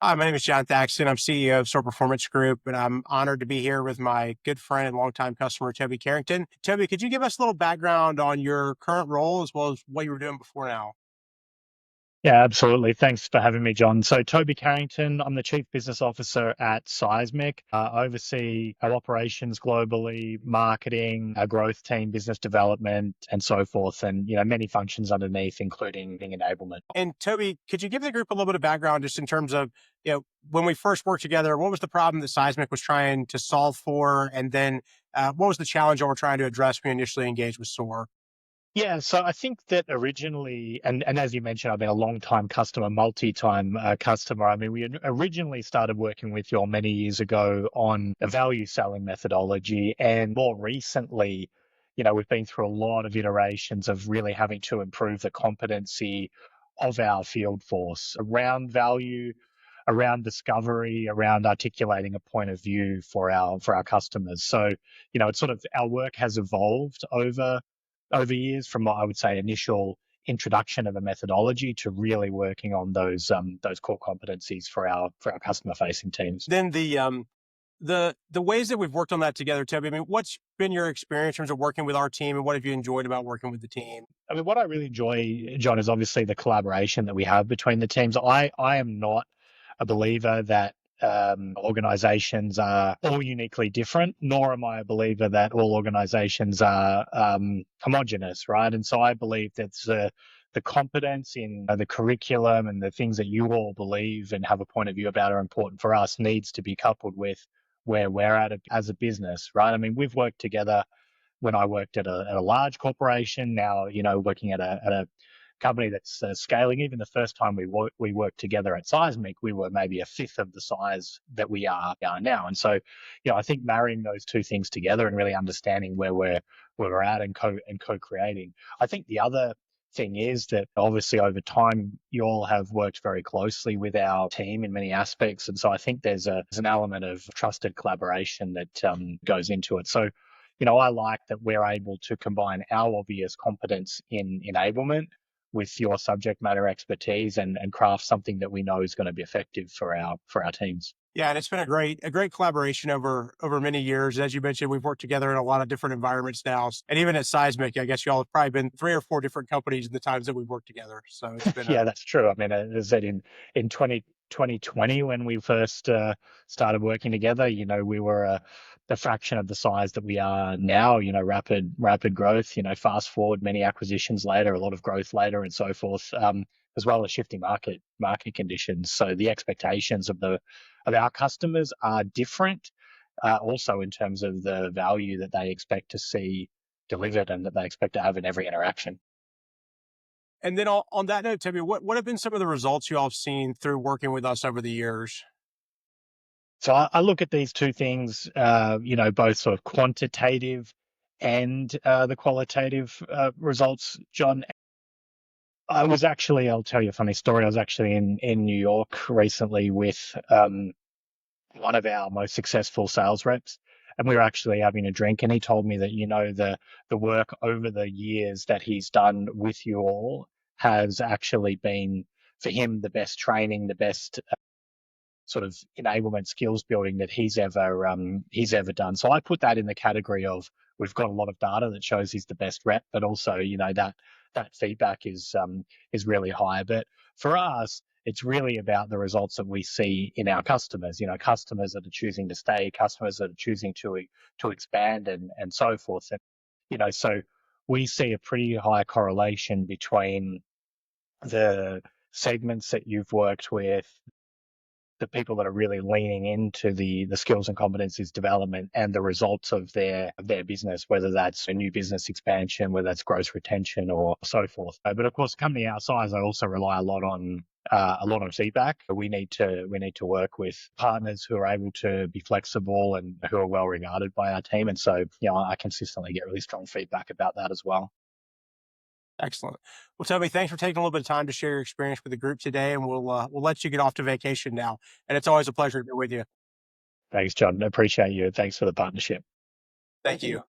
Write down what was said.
Hi, my name is John Thaxton. I'm CEO of SOAR Performance Group, and I'm honored to be here with my good friend and longtime customer, Toby Carrington. Toby, could you give us a little background on your current role as well as what you were doing before now? Yeah, absolutely. Thanks for having me, John. So, Toby Carrington, I'm the Chief Business Officer at Seismic. I oversee our operations globally, marketing, our growth team, business development, and so forth, and many functions underneath, including enablement. And Toby, could you give the group a little bit of background just in terms of, when we first worked together, what was the problem that Seismic was trying to solve for? And then what was the challenge that we're trying to address when we initially engaged with SOAR? Yeah, so I think that originally, and as you mentioned, I've been a long time customer, multi-time customer. I mean, we originally started working with you all many years ago on a value selling methodology, and more recently, we've been through a lot of iterations of really having to improve the competency of our field force around value, around discovery, around articulating a point of view for our customers. So, it's sort of our work has evolved over years from what I would say initial introduction of a methodology to really working on those core competencies for our customer facing teams. Then the ways that we've worked on that together, Toby, I mean, what's been your experience in terms of working with our team and what have you enjoyed about working with the team? I mean, what I really enjoy, John, is obviously the collaboration that we have between the teams. I am not a believer that organizations are all uniquely different, nor am I a believer that all organizations are homogenous, right? And so I believe that the competence in the curriculum and the things that you all believe and have a point of view about are important for us needs to be coupled with where we're at as a business, right? I mean, we've worked together when I worked at a large corporation. Now, working at a company that's scaling. Even the first time we worked together at Seismic, we were maybe a fifth of the size that we are now. And so, I think marrying those two things together and really understanding where we're at and co-creating. I think the other thing is that obviously over time you all have worked very closely with our team in many aspects, and so I think there's an element of trusted collaboration that goes into it. So I like that we're able to combine our obvious competence in enablement with your subject matter expertise and craft something that we know is going to be effective for our teams. Yeah, and it's been a great collaboration over many years. As you mentioned, we've worked together in a lot of different environments now, and even at Seismic, I guess y'all have probably been three or four different companies in the times that we've worked together. So it's been a Yeah, that's true. I mean, as I said, in 2020, when we first started working together, we were a fraction of the size that we are now. Rapid growth. Fast forward many acquisitions later, a lot of growth later, and so forth. As well as shifting market conditions. So the expectations of our customers are different, also in terms of the value that they expect to see delivered and that they expect to have in every interaction. And then on that note, Toby, what have been some of the results you all have seen through working with us over the years? So I look at these two things, both sort of quantitative and the qualitative results, John. I'll tell you a funny story. I was actually in New York recently with one of our most successful sales reps, and we were actually having a drink, and he told me that, the work over the years that he's done with you all has actually been for him the best training, the best sort of enablement skills building that he's ever done. So I put that in the category of we've got a lot of data that shows he's the best rep, but also that feedback is really high. But for us, it's really about the results that we see in our customers. Customers that are choosing to stay, customers that are choosing to expand, and so forth. And so we see a pretty high correlation between the segments that you've worked with, the people that are really leaning into the skills and competencies development and the results of their business, whether that's a new business expansion, whether that's gross retention or so forth. But of course, a company our size, I also rely a lot on feedback. We need to work with partners who are able to be flexible and who are well regarded by our team. And so, I consistently get really strong feedback about that as well. Excellent. Well, Toby, thanks for taking a little bit of time to share your experience with the group today, and we'll let you get off to vacation now. And it's always a pleasure to be with you. Thanks, John. I appreciate you. Thanks for the partnership. Thank you.